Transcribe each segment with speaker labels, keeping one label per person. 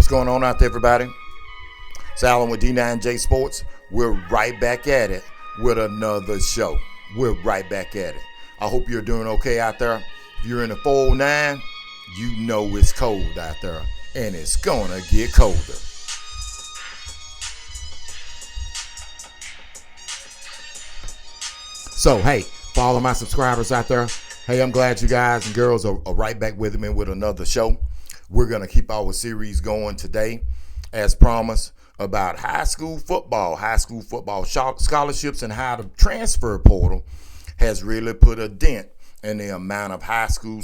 Speaker 1: What's going on out there, everybody? It's Alan with D9J Sports. We're right back at it with another show. We're right back at it. I hope you're doing okay out there. If you're in the 409, you know it's cold out there, and it's gonna get colder. So, hey, for all of my subscribers out there, hey, I'm glad you guys and girls are right back with me with another show. We're going to keep our series going today, as promised, about high school football scholarships, and how the transfer portal has really put a dent in the amount of high school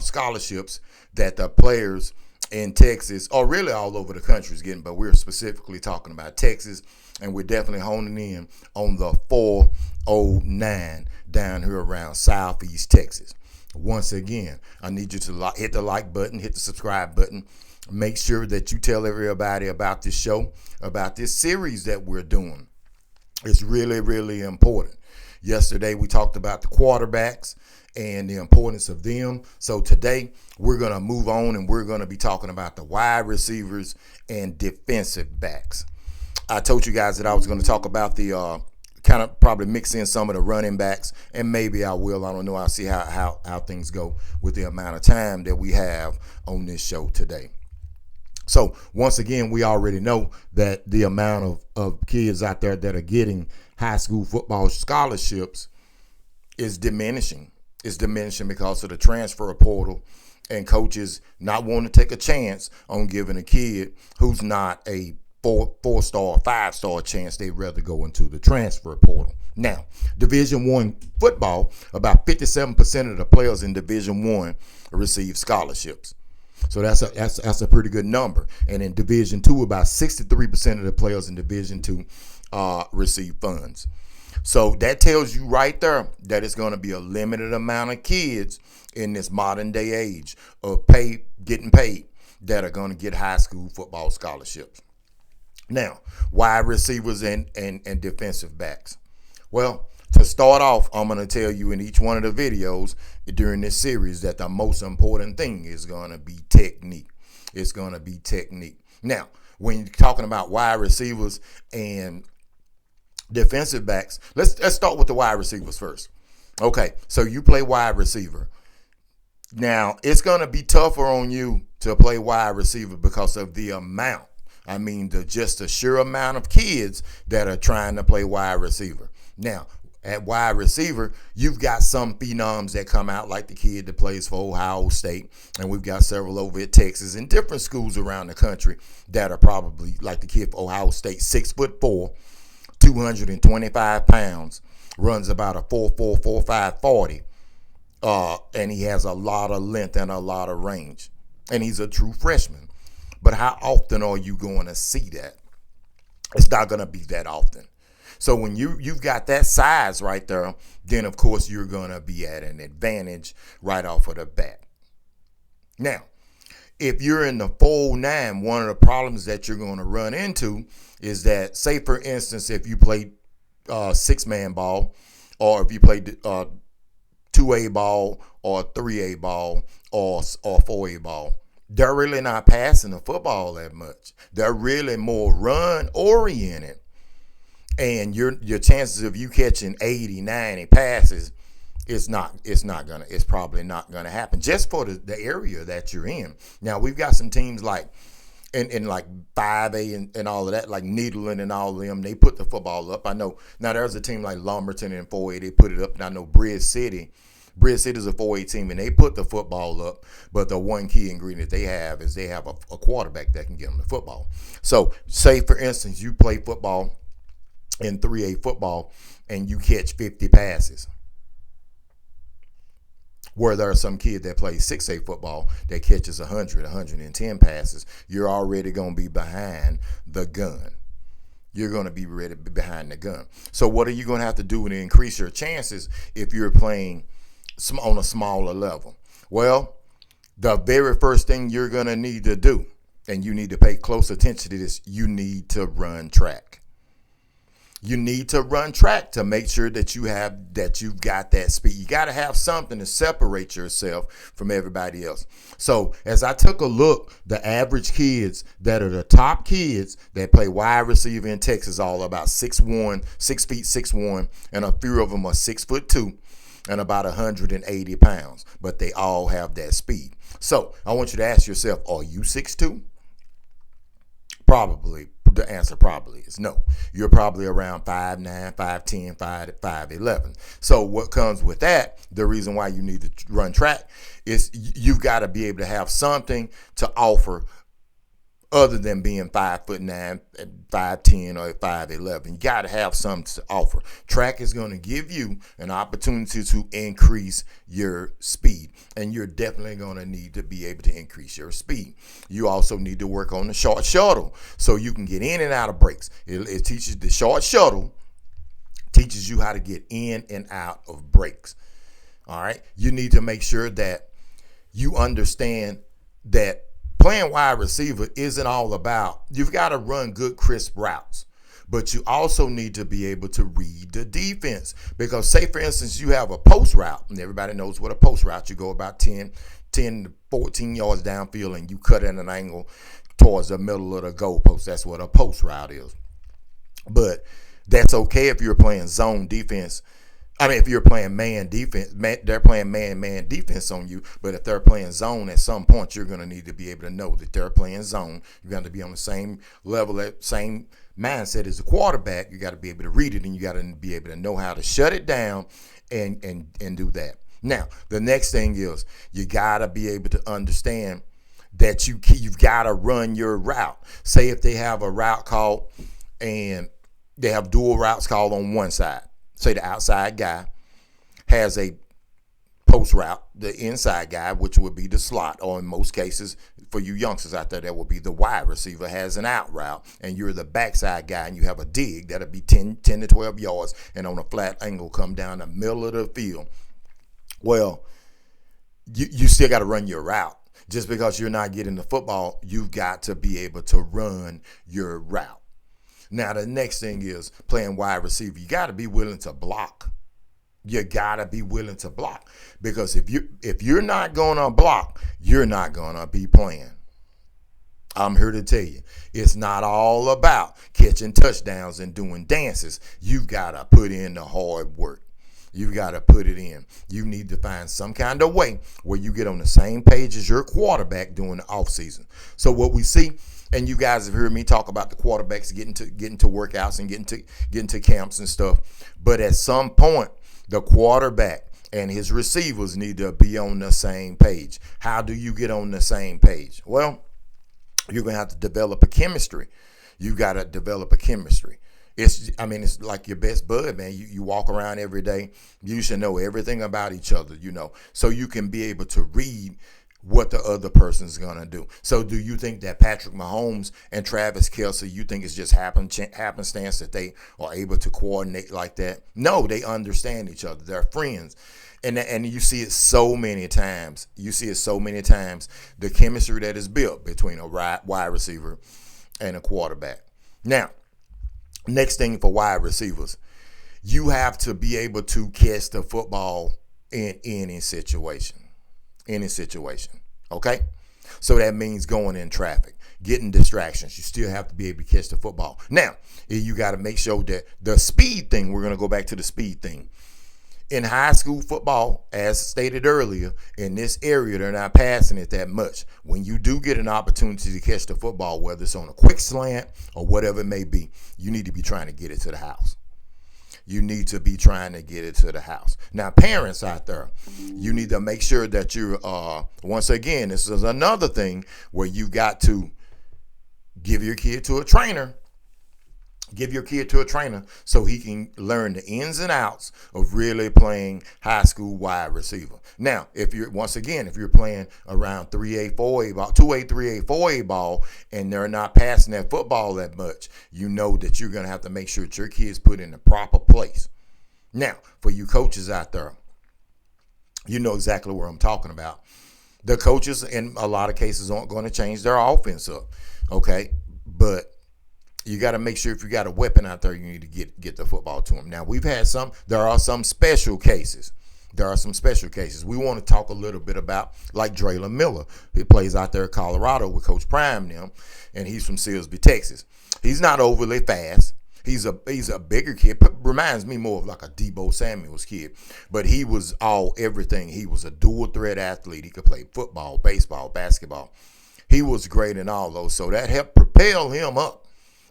Speaker 1: scholarships that the players in Texas, or really all over the country, is getting. But we're specifically talking about Texas, and we're definitely honing in on the 409 down here around Southeast Texas. Once again, I need you to hit the like button, hit the subscribe button. Make sure that you tell everybody about this show, about this series that we're doing. It's really, really important. Yesterday, we talked about the quarterbacks and the importance of them. So today, we're going to move on, and we're going to be talking about the wide receivers and defensive backs. I told you guys that I was going to talk about the kind of probably mix in some of the running backs, and maybe I will. I don't know. I'll see how things go with the amount of time that we have on this show today. So once again, we already know that the amount of kids out there that are getting high school football scholarships is diminishing. It's diminishing because of the transfer portal and coaches not wanting to take a chance on giving a kid who's not a four-star or five-star chance. They'd rather go into the transfer portal. Now, Division I football, about 57% of the players in Division I receive scholarships. So that's a pretty good number. And in Division II, about 63% of the players in Division II receive funds. So that tells you right there that it's going to be a limited amount of kids in this modern day age of getting paid that are going to get high school football scholarships. Now, wide receivers and defensive backs. Well, to start off, I'm going to tell you in each one of the videos during this series that the most important thing is going to be technique. It's going to be technique. Now, when you're talking about wide receivers and defensive backs, let's start with the wide receivers first. Okay, so you play wide receiver. Now, it's going to be tougher on you to play wide receiver because of the amount. I mean, just the sheer amount of kids that are trying to play wide receiver. Now, at wide receiver, you've got some phenoms that come out, like the kid that plays for Ohio State, and we've got several over at Texas and different schools around the country that are probably like the kid for Ohio State, 6'4", 225 pounds, runs about a 4.4, 4.5 40, and he has a lot of length and a lot of range, and he's a true freshman. But how often are you going to see that? It's not going to be that often. So when you've got that size right there, then of course you're going to be at an advantage right off of the bat. Now, if you're in the 409, one of the problems that you're going to run into is that, say for instance, if you play 6-man ball, or if you play 2A ball or 3A ball or 4A ball, they're really not passing the football that much. They're really more run oriented. And your chances of you catching 80, 90 passes, it's probably not gonna happen just for the area that you're in. Now we've got some teams like in like 5A and all of that, like Needland and all of them, they put the football up. I know now there's a team like Lumberton in 4A, they put it up, and I know Bridge City's a 4A team, and they put the football up, but the one key ingredient they have is they have a quarterback that can get them the football. So say, for instance, you play football in 3A football, and you catch 50 passes, where there are some kid that plays 6A football that catches 100, 110 passes. You're already going to be behind the gun. You're going to be ready behind the gun. So what are you going to have to do to increase your chances if you're playing on a smaller level? Well, the very first thing you're going to need to do, and you need to pay close attention to this, you need to run track. You need to run track to make sure that you've got that speed. You got to have something to separate yourself from everybody else. So as I took a look, the average kids that are the top kids that play wide receiver in Texas, all about 6'1", 6'6", and a few of them are 6'2" and about 180 pounds, but they all have that speed. So I want you to ask yourself, are you 6'2"? Probably. The answer probably is no. You're probably around 5'9", 5'10", 5'11". So what comes with that, the reason why you need to run track is you've got to be able to have something to offer other than being 5'9", 5'10", or 5'11". You got to have something to offer. Track is going to give you an opportunity to increase your speed, and you're definitely going to need to be able to increase your speed. You also need to work on the short shuttle so you can get in and out of breaks. It teaches the short shuttle, teaches you how to get in and out of breaks. All right. You need to make sure that you understand that playing wide receiver isn't all about, you've got to run good, crisp routes, but you also need to be able to read the defense. Because say, for instance, you have a post route, and everybody knows what a post route, you go about 10 to 14 yards downfield and you cut at an angle towards the middle of the goalpost. That's what a post route is. But that's okay if you're playing zone defense. I mean, if you're playing man defense, they're playing man defense on you. But if they're playing zone, at some point, you're going to need to be able to know that they're playing zone. You're going to be on the same level, same mindset as the quarterback. You got to be able to read it, and you got to be able to know how to shut it down and do that. Now, the next thing is you got to be able to understand that you've got to run your route. Say if they have a route called and they have dual routes called on one side. Say the outside guy has a post route, the inside guy, which would be the slot, or in most cases, for you youngsters out there, that will be the wide receiver, has an out route, and you're the backside guy, and you have a dig that'll be 10 to 12 yards, and on a flat angle come down the middle of the field. Well, you still got to run your route. Just because you're not getting the football, you've got to be able to run your route. Now, the next thing is playing wide receiver. You got to be willing to block. You got to be willing to block. Because if you're not going to block, you're not going to be playing. I'm here to tell you, it's not all about catching touchdowns and doing dances. You've got to put in the hard work. You've got to put it in. You need to find some kind of way where you get on the same page as your quarterback during the offseason. So what we see, and you guys have heard me talk about the quarterbacks getting to workouts and getting to camps and stuff. But at some point, the quarterback and his receivers need to be on the same page. How do you get on the same page? Well, you're going to have to develop a chemistry. You got to develop a chemistry. It's like your best bud, man. You walk around every day. You should know everything about each other, so you can be able to read what the other person's going to do. So do you think that Patrick Mahomes and Travis Kelce, you think it's just happenstance that they are able to coordinate like that? No, they understand each other. They're friends. And you see it so many times. The chemistry that is built between a wide receiver and a quarterback. Now, next thing for wide receivers, you have to be able to catch the football in any situation. Okay? So that means going in traffic, getting distractions. You still have to be able to catch the football. Now, you got to make sure that the speed thing, we're going to go back to the speed thing. In high school football, as stated earlier, in this area, they're not passing it that much. When you do get an opportunity to catch the football, whether it's on a quick slant or whatever it may be, you need to be trying to get it to the house. Now, parents out there, you need to make sure that you're, once again, this is another thing where you got to give your kid to a trainer. So he can learn the ins and outs of really playing high school wide receiver. Now, if you're playing around 3A, 4A ball, 2A, 3A, 4A ball, and they're not passing that football that much, you know that you're going to have to make sure that your kids put in the proper place. Now, for you coaches out there, you know exactly what I'm talking about. The coaches, in a lot of cases, aren't going to change their offense up, okay? But You got to make sure if you got a weapon out there, you need to get the football to him. Now, there are some special cases. There are some special cases. We want to talk a little bit about like Draylon Miller. He plays out there in Colorado with Coach Prime now, and he's from Silsbee, Texas. He's not overly fast. He's a bigger kid. Reminds me more of like a Debo Samuels kid. But he was everything. He was a dual threat athlete. He could play football, baseball, basketball. He was great in all those. So that helped propel him up.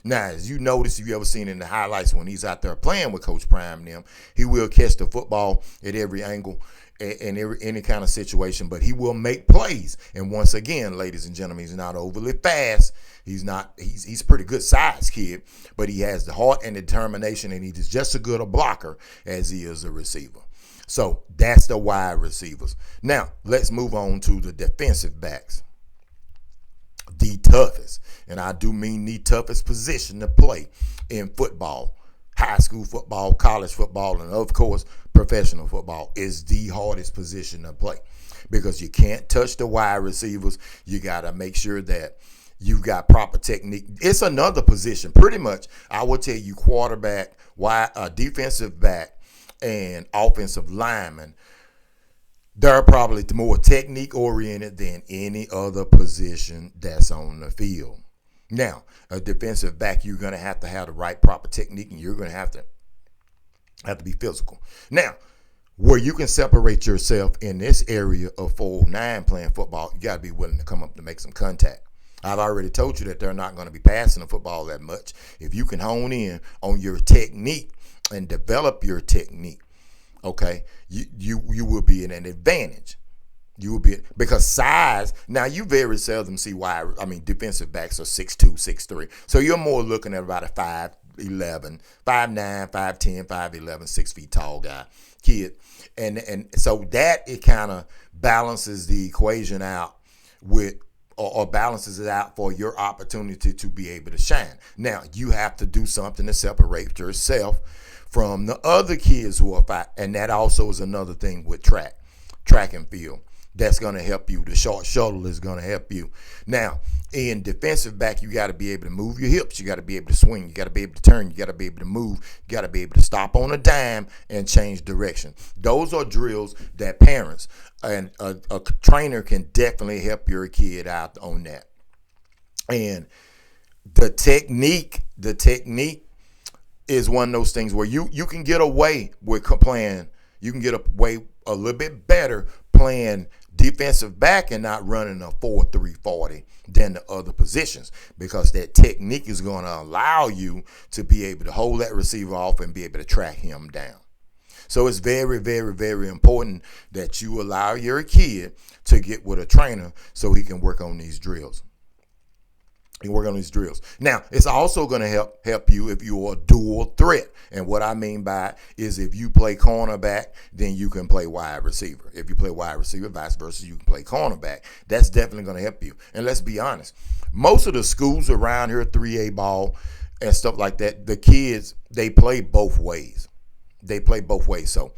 Speaker 1: Now, as you notice, if you ever seen in the highlights when he's out there playing with Coach Prime and them, he will catch the football at every angle in any kind of situation, but he will make plays. And once again, ladies and gentlemen, he's not overly fast. He's a pretty good size kid, but he has the heart and determination, and he's just as good a blocker as he is a receiver. So that's the wide receivers. Now, let's move on to the defensive backs. The toughest, and I do mean the toughest position to play in football, high school football, college football, and of course, professional football is the hardest position to play because you can't touch the wide receivers. You got to make sure that you've got proper technique. It's another position. Pretty much, I will tell you quarterback, defensive back, and offensive lineman. They're probably more technique-oriented than any other position that's on the field. Now, a defensive back, you're going to have the right proper technique, and you're going to have to be physical. Now, where you can separate yourself in this area of 4-9 playing football, you got to be willing to come up to make some contact. I've already told you that they're not going to be passing the football that much. If you can hone in on your technique and develop your technique, okay, you will be in an advantage. You will be, because size, now you very seldom see defensive backs are 6'2", 6'3". So you're more looking at about a 5'11", 5'9", 5'10", 5'11", 6 feet tall kid. And so that it kind of balances the equation out or balances it out for your opportunity to be able to shine. Now, you have to do something to separate yourself from the other kids who are fat. And that also is another thing with track and field. That's going to help you. The short shuttle is going to help you. Now, in defensive back, you got to be able to move your hips. You got to be able to swing. You got to be able to turn. You got to be able to move. You got to be able to stop on a dime and change direction. Those are drills that parents and a trainer can definitely help your kid out on that. And the technique is one of those things where you can get away with playing. You can get away a little bit better playing defensive back and not running a 4.3 40 than the other positions, because that technique is going to allow you to be able to hold that receiver off and be able to track him down. So it's very, very, very important that you allow your kid to get with a trainer so he can work on these drills. Now, it's also going to help you if you're a dual threat. And what I mean by it is if you play cornerback, then you can play wide receiver. If you play wide receiver, vice versa, you can play cornerback. That's definitely going to help you. And let's be honest, most of the schools around here, 3A ball and stuff like that, the kids, they play both ways. So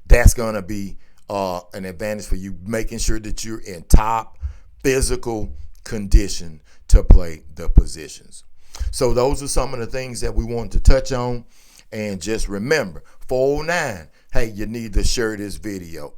Speaker 1: that's going to be an advantage for you, making sure that you're in top physical condition to play the positions. So those are some of the things that we want to touch on. And just remember, 409, hey, you need to share this video.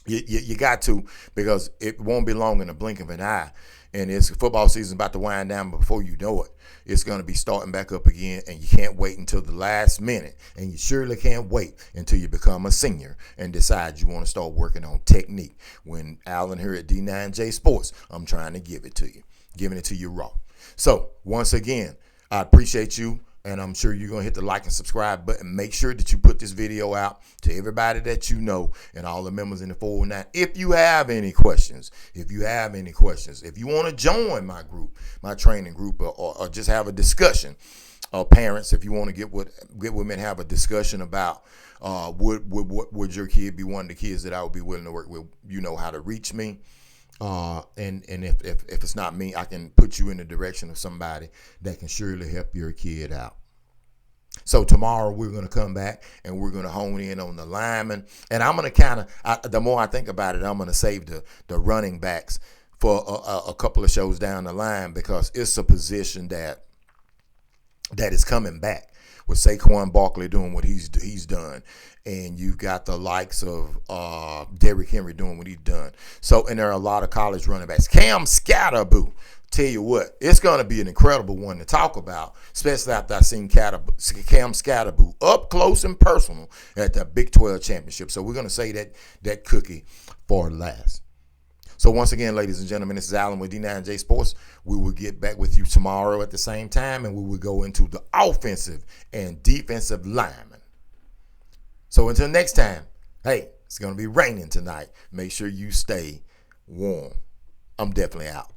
Speaker 1: You got to, because it won't be long in the blink of an eye. And it's football season about to wind down, but before you know it, it's going to be starting back up again, and you can't wait until the last minute. And you surely can't wait until you become a senior and decide you want to start working on technique. When Alan here at D9J Sports, I'm trying to give it to you, giving it to you raw. So once again, I appreciate you. And I'm sure you're going to hit the like and subscribe button. Make sure that you put this video out to everybody that you know and all the members in the 409. If you have any questions, if you want to join my group, my training group, or just have a discussion, parents, if you want to get with me and have a discussion about would your kid be one of the kids that I would be willing to work with, you know how to reach me. And if it's not me, I can put you in the direction of somebody that can surely help your kid out. So tomorrow we're going to come back and we're going to hone in on the linemen. And I'm going to the more I think about it, I'm going to save the running backs for a couple of shows down the line, because it's a position that is coming back with Saquon Barkley doing what he's done, and you've got the likes of Derrick Henry doing what he's done. So, and there are a lot of college running backs. Cam Scatterboo, tell you what, it's going to be an incredible one to talk about, especially after I seen Cam Scatterboo up close and personal at the Big 12 championship. So we're going to say that cookie for last. So once again, ladies and gentlemen, this is Alan with D9J Sports. We will get back with you tomorrow at the same time, and we will go into the offensive and defensive linemen. So until next time, hey, it's going to be raining tonight. Make sure you stay warm. I'm definitely out.